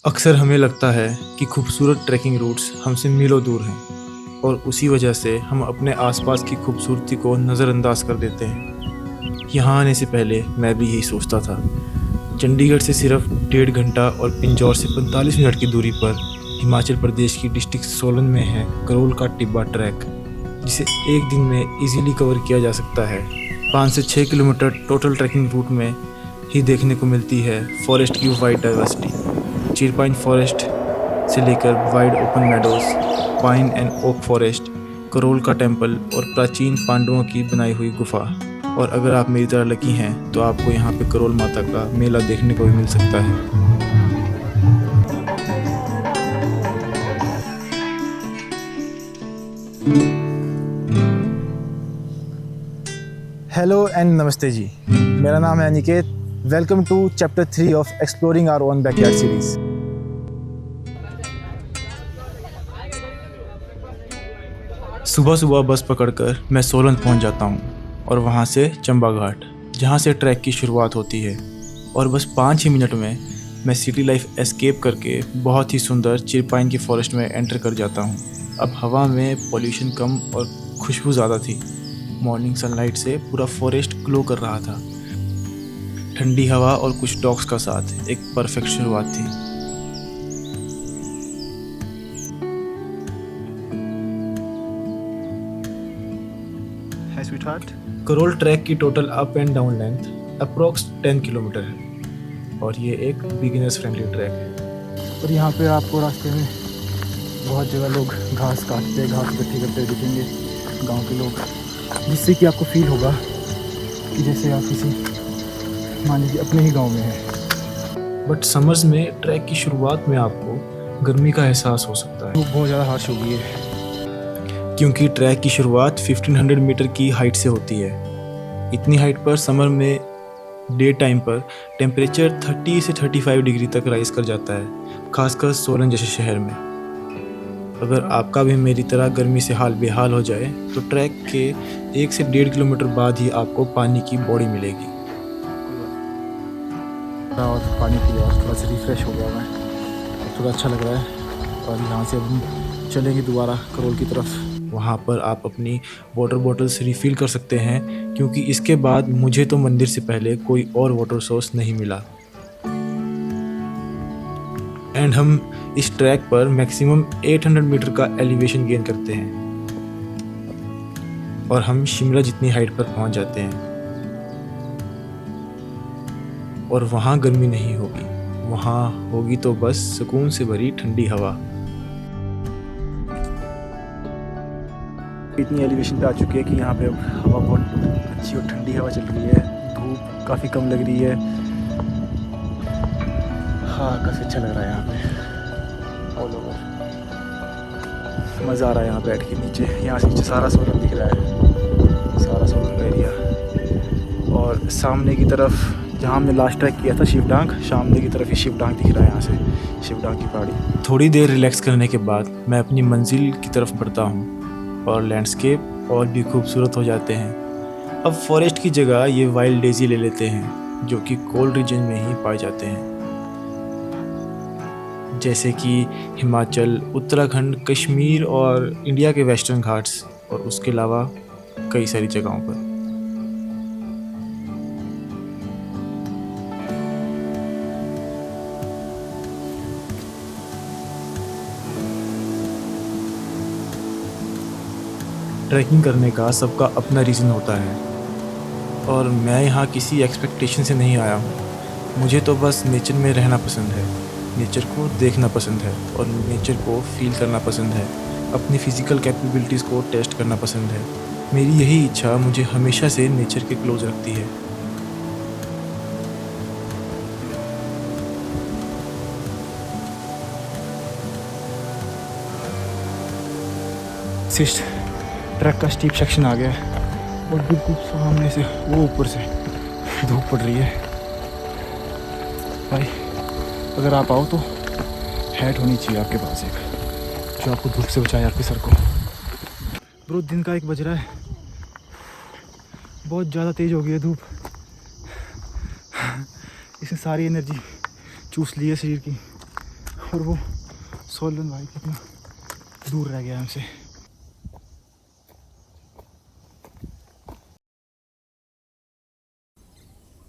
अक्सर हमें लगता है कि खूबसूरत ट्रैकिंग रूट्स हमसे मीलों दूर हैं और उसी वजह से हम अपने आसपास की खूबसूरती को नज़रअंदाज कर देते हैं। यहाँ आने से पहले मैं भी यही सोचता था। चंडीगढ़ से सिर्फ 1.5 घंटा और पिंजौर से 45 मिनट की दूरी पर हिमाचल प्रदेश की डिस्ट्रिक्ट सोलन में है करोल का टिब्बा ट्रैक, जिसे एक दिन में इजीली कवर किया जा सकता है। 5 से 6 किलोमीटर टोटल ट्रैकिंग रूट में ही देखने को मिलती है फॉरेस्ट की वाइड डाइवर्सिटी। चीरपाइन फॉरेस्ट से लेकर wide open meadows, pine and oak forest, Karol का टेम्पल और प्राचीन पांडवों की बनाई हुई गुफा। और अगर आप मेरी तरह लकी हैं तो आपको यहाँ पे करोल माता का मेला देखने को भी मिल सकता है। हेलो एंड नमस्ते जी, मेरा नाम है Aniket. Welcome to chapter 3 of exploring our own backyard series. सुबह सुबह बस पकड़कर मैं सोलन पहुँच जाता हूँ और वहाँ से चंबा घाट, जहाँ से ट्रैक की शुरुआत होती है। और बस 5 ही मिनट में मैं सिटी लाइफ एस्केप करके बहुत ही सुंदर चिरपाइन की फॉरेस्ट में एंटर कर जाता हूँ। अब हवा में पॉल्यूशन कम और खुशबू ज़्यादा थी। मॉर्निंग सनलाइट से पूरा फॉरेस्ट ग्लो कर रहा था। ठंडी हवा और कुछ डॉग्स का साथ एक परफेक्ट शुरुआत थी। करोल ट्रैक की total up and down length approx 10 kilometre है और ये एक बिगिनर्स फ्रेंडली ट्रैक है। और यहाँ पे आपको रास्ते में बहुत जगह लोग घास काटते, घास इकट्ठी करते दिखेंगे, गांव के लोग, जिससे कि आपको फील होगा कि जैसे आप किसी मान लीजिए अपने ही गांव में हैं। बट समर्स में ट्रैक की शुरुआत में आपको गर्मी का एहसास हो सकता है। धूप बहुत ज़्यादा हार्श हो गई है क्योंकि ट्रैक की शुरुआत 1500 मीटर की हाइट से होती है। इतनी हाइट पर समर में डे टाइम पर टेम्परेचर 30 से 35 डिग्री तक राइज कर जाता है, खासकर सोलन जैसे शहर में। अगर आपका भी मेरी तरह गर्मी से हाल बेहाल हो जाए तो ट्रैक के 1 से 1.5 किलोमीटर बाद ही आपको पानी की बॉडी मिलेगी। और पानी पिया और थोड़ा सा रिफ्रेश हो गया मैं, थोड़ा अच्छा लग रहा है। और यहाँ से अब हम चलेंगे दोबारा करोल की तरफ। वहाँ पर आप अपनी वाटर बॉटल्स रिफ़िल कर सकते हैं, क्योंकि इसके बाद मुझे तो मंदिर से पहले कोई और वाटर सोर्स नहीं मिला। एंड हम इस ट्रैक पर मैक्सिमम 800 मीटर का एलिवेशन गेन करते हैं और हम शिमला जितनी हाइट पर पहुँच जाते हैं। और वहाँ गर्मी नहीं होगी, वहाँ होगी तो बस सुकून से भरी ठंडी हवा। इतनी एलिवेशन पे आ चुकी है कि यहाँ पे अब हवा बहुत अच्छी और ठंडी हवा चल रही है। धूप काफ़ी कम लग रही है। हाँ, काफ़ी अच्छा लग रहा है यहाँ पे। ऑल ओवर मज़ा आ रहा है यहाँ बैठ के नीचे। यहाँ से नीचे सारा सोलन दिख रहा है, सारा सोलन का एरिया। और सामने की तरफ जहाँ हमने लास्ट ट्रैक किया था शिवडांग, सामने की तरफ ही शिवडांग दिख रहा है। यहाँ से शिवडांग की पहाड़ी। थोड़ी देर रिलैक्स करने के बाद मैं अपनी मंजिल की तरफ बढ़ता हूँ और लैंडस्केप और भी खूबसूरत हो जाते हैं। अब फॉरेस्ट की जगह ये वाइल्ड डेजी ले लेते हैं, जो कि कोल्ड रीजन में ही पाए जाते हैं, जैसे कि हिमाचल, उत्तराखंड, कश्मीर और इंडिया के वेस्टर्न घाट्स, और उसके अलावा कई सारी जगहों पर। ट्रैकिंग करने का सबका अपना रीज़न होता है और मैं यहाँ किसी एक्सपेक्टेशन से नहीं आया हूँ। मुझे तो बस नेचर में रहना पसंद है, नेचर को देखना पसंद है और नेचर को फील करना पसंद है। अपनी फ़िज़िकल कैपेबिलिटीज़ को टेस्ट करना पसंद है। मेरी यही इच्छा मुझे हमेशा से नेचर के क्लोज रखती है। सिस्ट ट्रैक का स्टीप सेक्शन आ गया है और बिल्कुल सामने से वो ऊपर से धूप पड़ रही है। भाई अगर आप आओ तो हैट होनी चाहिए आपके पास एक, जो आपको धूप से बचाए आपके सर को। ब्रो दिन का 1 बज रहा है, बहुत ज़्यादा तेज़ हो गई है धूप। इसने सारी एनर्जी चूस ली है शरीर की। और वो सोलन भाई कितना दूर रह गया हमसे।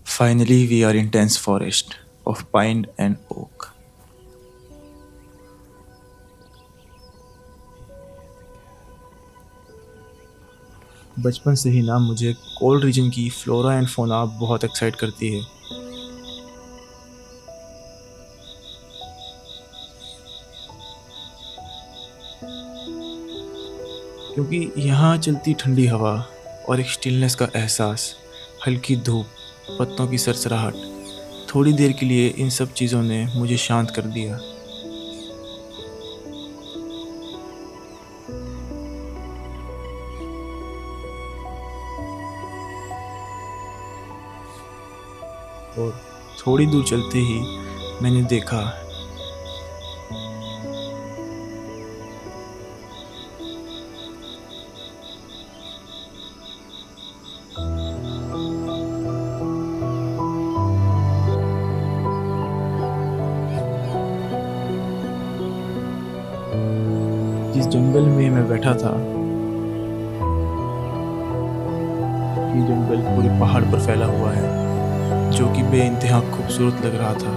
Finally, we are in dense forest of pine and oak. बचपन से ही ना मुझे कोल्ड रीजन की फ्लोरा एंड फोना बहुत एक्साइट करती है, क्योंकि यहाँ चलती ठंडी हवा और एक स्टिलनेस का एहसास, हल्की धूप, पत्तों की सरसराहट, थोड़ी देर के लिए इन सब चीज़ों ने मुझे शांत कर दिया। और थोड़ी दूर चलते ही मैंने देखा जिस जंगल में मैं बैठा था, ये जंगल पूरे पहाड़ पर फैला हुआ है, जो कि बेइंतहा खूबसूरत लग रहा था।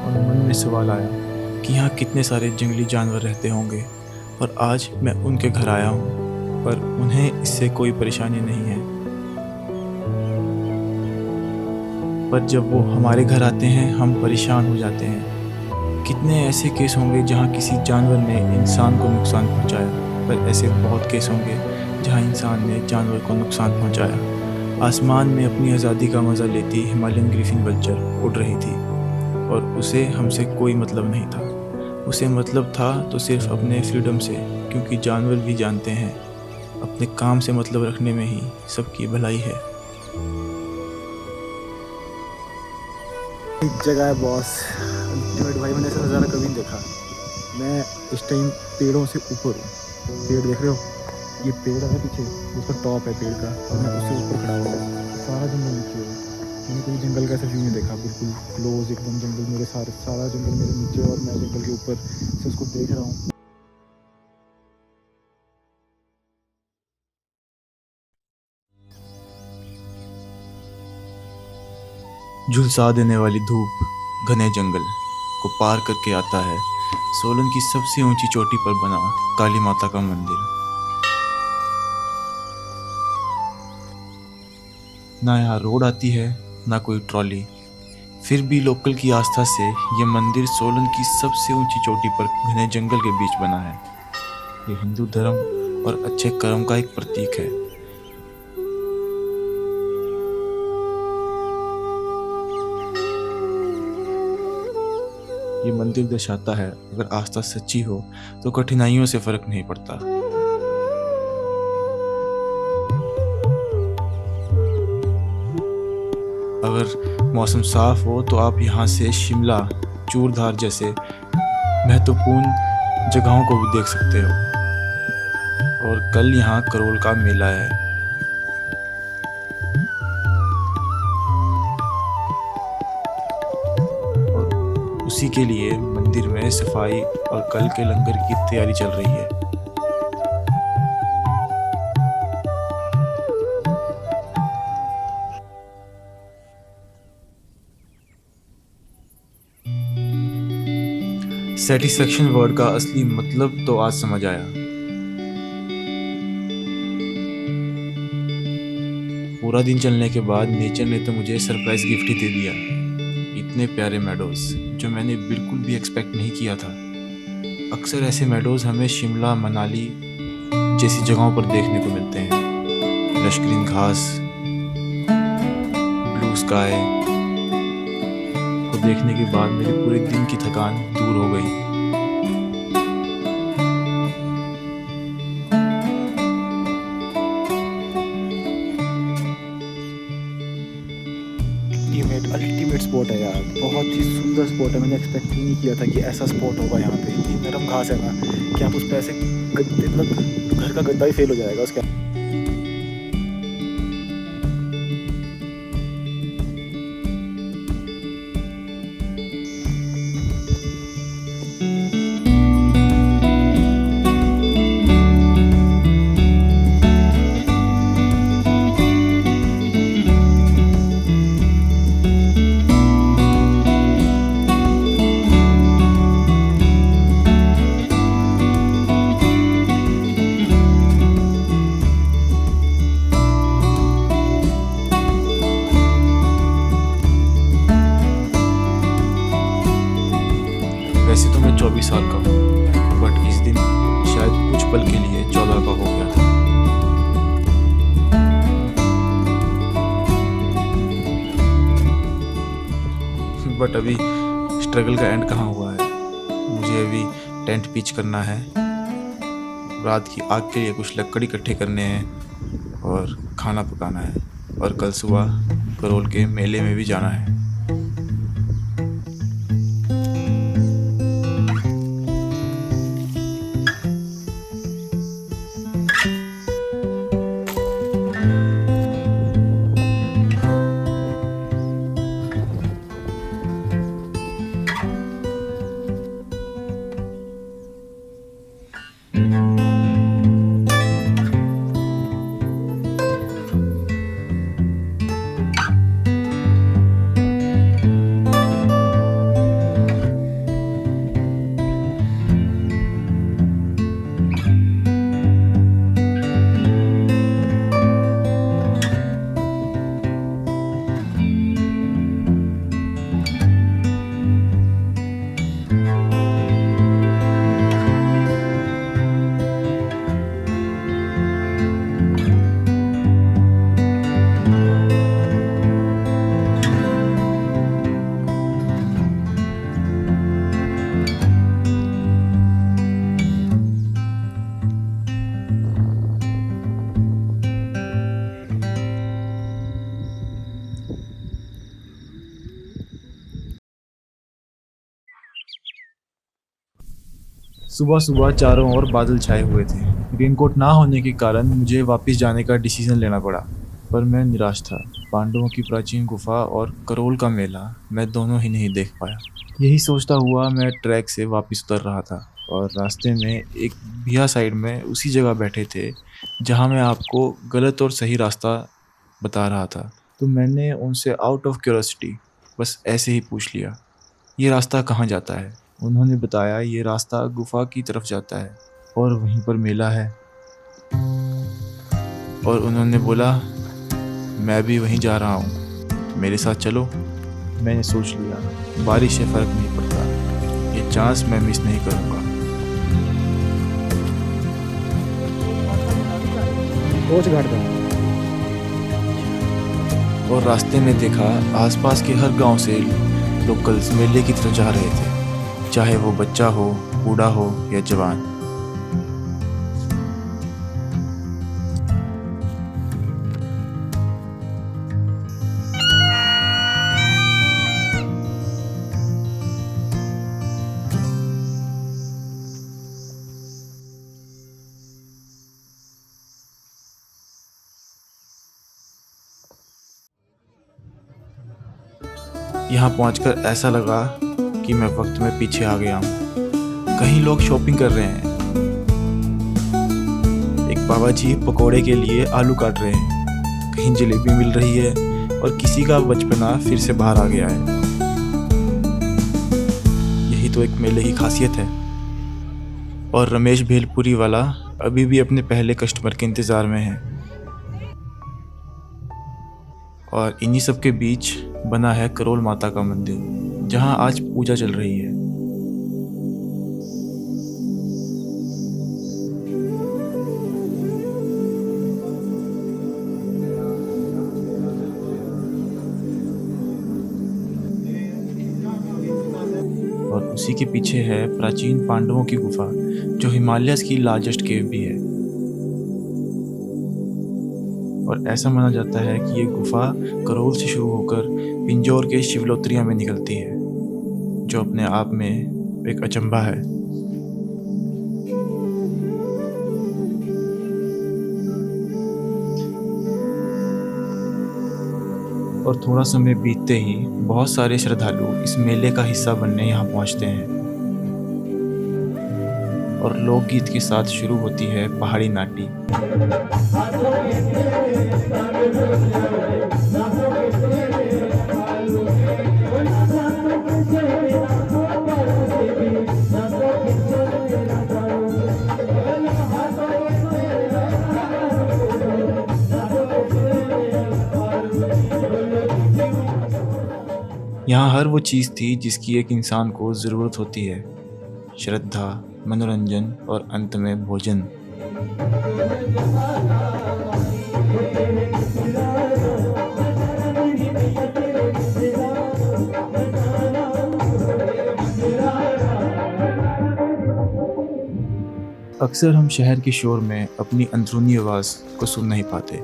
और मन में सवाल आया कि यहाँ कितने सारे जंगली जानवर रहते होंगे, और आज मैं उनके घर आया हूँ, पर उन्हें इससे कोई परेशानी नहीं है। पर जब वो हमारे घर आते हैं, हम परेशान हो जाते हैं। कितने ऐसे केस होंगे जहाँ किसी जानवर ने इंसान को नुकसान पहुँचाया, पर ऐसे बहुत केस होंगे जहाँ इंसान ने जानवर को नुकसान पहुँचाया। आसमान में अपनी आज़ादी का मज़ा लेती हिमालयन ग्रिफिन वल्चर उड़ रही थी, और उसे हमसे कोई मतलब नहीं था। उसे मतलब था तो सिर्फ अपने फ्रीडम से, क्योंकि जानवर भी जानते हैं अपने काम से मतलब रखने में ही सबकी भलाई है। एक जगह है बॉस, अल्टीमेट भाई, मैंने ऐसा नज़ारा कभी नहीं देखा। मैं इस टाइम पेड़ों से ऊपर हूँ। पेड़ देख रहे हो, ये पेड़ है पीछे, उसका टॉप है पेड़ का, और मैं उससे ऊपर खड़ा हुआ हूँ। सारा जंगल नीचे है। मैंने कोई जंगल का ऐसा व्यू नहीं देखा, बिल्कुल क्लोज एकदम जंगल, मेरे सारा जंगल मेरे नीचे और मैं जंगल के ऊपर से उसको देख रहा हूँ। झुलसा देने वाली धूप घने जंगल को पार करके आता है सोलन की सबसे ऊंची चोटी पर बना काली माता का मंदिर। ना यहाँ रोड आती है, ना कोई ट्रॉली, फिर भी लोकल की आस्था से ये मंदिर सोलन की सबसे ऊंची चोटी पर घने जंगल के बीच बना है। ये हिंदू धर्म और अच्छे कर्म का एक प्रतीक है। ये मंदिर दर्शाता है अगर आस्था सच्ची हो तो कठिनाइयों से फर्क नहीं पड़ता। अगर मौसम साफ हो तो आप यहाँ से शिमला, चूरधार जैसे महत्वपूर्ण जगहों को भी देख सकते हो। और कल यहाँ करोल का मेला है। उसी के लिए मंदिर में सफाई और कल के लंगर की तैयारी चल रही है। सेटिस्फेक्शन वर्ड का असली मतलब तो आज समझ आया। पूरा दिन चलने के बाद नेचर ने तो मुझे सरप्राइज गिफ्ट ही दे दिया। इतने प्यारे मेडोज जो मैंने बिल्कुल भी एक्सपेक्ट नहीं किया था। अक्सर ऐसे मेडोज हमें शिमला, मनाली जैसी जगहों पर देखने को मिलते हैं। लश ग्रीन घास, ब्लू स्काई को देखने के बाद मेरे पूरे दिन की थकान दूर हो गई। अल्टीमेट स्पॉट है यार, बहुत ही सुंदर स्पॉट है। मैंने एक्सपेक्ट ही नहीं किया था कि ऐसा स्पॉट होगा यहाँ पे। इतनी नरम घास है ना कि आप उस पर ऐसे मतलब घर का गद्दा ही फेल हो जाएगा उसके। वैसे तो मैं 24 साल का हूँ, बट इस दिन शायद कुछ पल के लिए 14 का हो गया था। बट अभी स्ट्रगल का एंड कहाँ हुआ है। मुझे अभी टेंट पिच करना है, रात की आग के लिए कुछ लकड़ी इकट्ठे करने हैं और खाना पकाना है, और कल सुबह करोल के मेले में भी जाना है। सुबह सुबह चारों ओर बादल छाए हुए थे। रेनकोट ना होने के कारण मुझे वापस जाने का डिसीजन लेना पड़ा, पर मैं निराश था। पांडवों की प्राचीन गुफा और करोल का मेला मैं दोनों ही नहीं देख पाया। यही सोचता हुआ मैं ट्रैक से वापस उतर रहा था, और रास्ते में एक भैया साइड में उसी जगह बैठे थे जहां मैं आपको गलत और सही रास्ता बता रहा था। तो मैंने उनसे आउट ऑफ क्यूरियोसिटी बस ऐसे ही पूछ लिया, ये रास्ता कहाँ जाता है। उन्होंने बताया ये रास्ता गुफा की तरफ जाता है और वहीं पर मेला है। और उन्होंने बोला मैं भी वहीं जा रहा हूँ, मेरे साथ चलो। मैंने सोच लिया बारिश से फर्क नहीं पड़ता, ये चांस मैं मिस नहीं करूँगा। कोच घाट था। और रास्ते में देखा आसपास के हर गांव से लोकल्स मेले की तरफ जा रहे थे, चाहे वो बच्चा हो, बूढ़ा हो या जवान। यहाँ पहुंचकर ऐसा लगा कि मैं वक्त में पीछे आ गया हूँ। कहीं लोग शॉपिंग कर रहे हैं, एक बाबा जी पकोड़े के लिए आलू काट रहे हैं, कहीं जलेबी मिल रही है, और किसी का बचपना फिर से बाहर आ गया है। यही तो एक मेले की खासियत है। और रमेश भेलपुरी वाला अभी भी अपने पहले कस्टमर के इंतज़ार में है। और इन्हीं सब के बीच बना है करोल माता का मंदिर, जहां आज पूजा चल रही है। और उसी के पीछे है प्राचीन पांडवों की गुफा, जो हिमालयस की लार्जेस्ट केव भी है। और ऐसा माना जाता है कि ये गुफा करोल से शुरू होकर पिंजौर के शिवलोत्रिया में निकलती है, जो अपने आप में एक अचंभा है। और थोड़ा समय बीतते ही बहुत सारे श्रद्धालु इस मेले का हिस्सा बनने यहाँ पहुँचते हैं। और लोकगीत के साथ शुरू होती है पहाड़ी नाटी। यहाँ हर वो चीज़ थी जिसकी एक इंसान को ज़रूरत होती है, श्रद्धा, मनोरंजन और अंत में भोजन। अक्सर हम शहर के शोर में अपनी अंदरूनी आवाज़ को सुन नहीं पाते।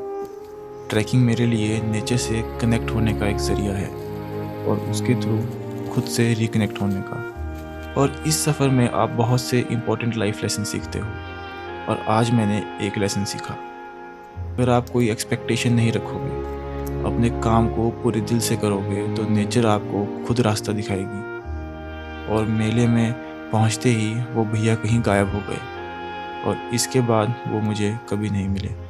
ट्रैकिंग मेरे लिए नेचर से कनेक्ट होने का एक ज़रिया है और उसके थ्रू खुद से रिकनेक्ट होने का। और इस सफ़र में आप बहुत से इम्पोर्टेंट लाइफ लेसन सीखते हो और आज मैंने एक लेसन सीखा। अगर आप कोई एक्सपेक्टेशन नहीं रखोगे, अपने काम को पूरे दिल से करोगे तो नेचर आपको खुद रास्ता दिखाएगी। और मेले में पहुंचते ही वो भैया कहीं गायब हो गए और इसके बाद वो मुझे कभी नहीं मिले।